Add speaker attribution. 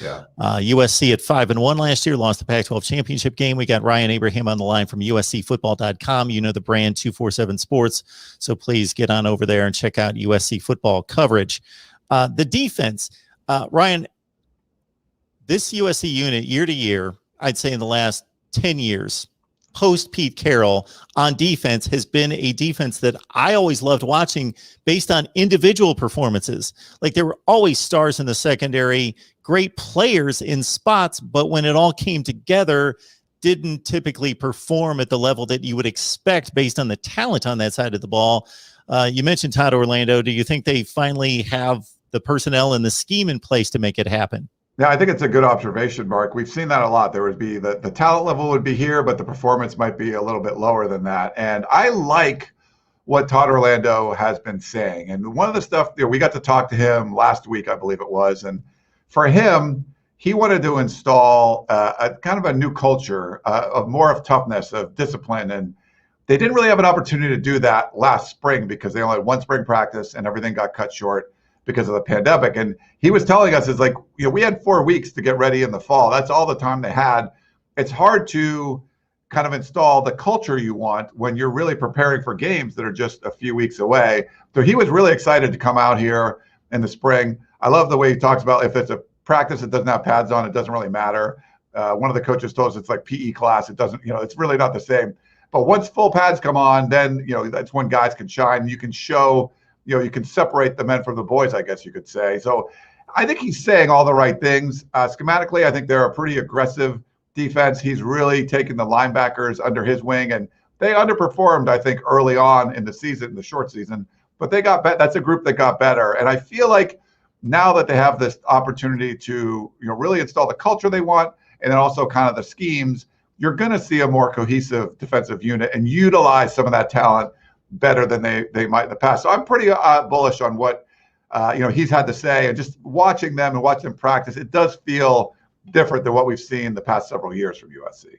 Speaker 1: Yeah.
Speaker 2: USC at 5-1 last year, lost the Pac-12 championship game. We got Ryan Abraham on the line from USCfootball.com. You know the brand 247 Sports. So please get on over there and check out USC football coverage. The defense, Ryan, this USC unit year to year, I'd say in the last 10 years, post Pete Carroll on defense has been a defense that I always loved watching based on individual performances. Like there were always stars in the secondary, great players in spots, but when it all came together, didn't typically perform at the level that you would expect based on the talent on that side of the ball. You mentioned Todd Orlando. Do you think they finally have the personnel and the scheme in place to make it happen?
Speaker 1: Yeah, I think it's a good observation, Mark. We've seen that a lot. There would be the talent level would be here, but the performance might be a little bit lower than that. And I like what Todd Orlando has been saying. And one of the stuff, we got to talk to him last week, I believe it was. And for him, he wanted to install a kind of a new culture of more of toughness, of discipline. And they didn't really have an opportunity to do that last spring because they only had one spring practice and everything got cut short because of the pandemic. And he was telling us, it's like, we had 4 weeks to get ready in the fall. That's all the time they had. It's hard to kind of install the culture you want when you're really preparing for games that are just a few weeks away. So he was really excited to come out here in the spring. I love the way he talks about if it's a practice that doesn't have pads on, it doesn't really matter. One of the coaches told us it's like PE class. It doesn't, it's really not the same. But once full pads come on, then, that's when guys can shine. You can show, you can separate the men from the boys, I guess you could say. So I think he's saying all the right things. Schematically, I think they're a pretty aggressive defense. He's really taken the linebackers under his wing, and they underperformed, I think, early on in the season, the short season. But they got that's a group that got better. And I feel like now that they have this opportunity to really install the culture they want, and then also kind of the schemes, you're going to see a more cohesive defensive unit and utilize some of that talent better than they might in the past. So I'm pretty bullish on what he's had to say, and just watching them and watching them practice, it does feel different than what we've seen the past several years from USC.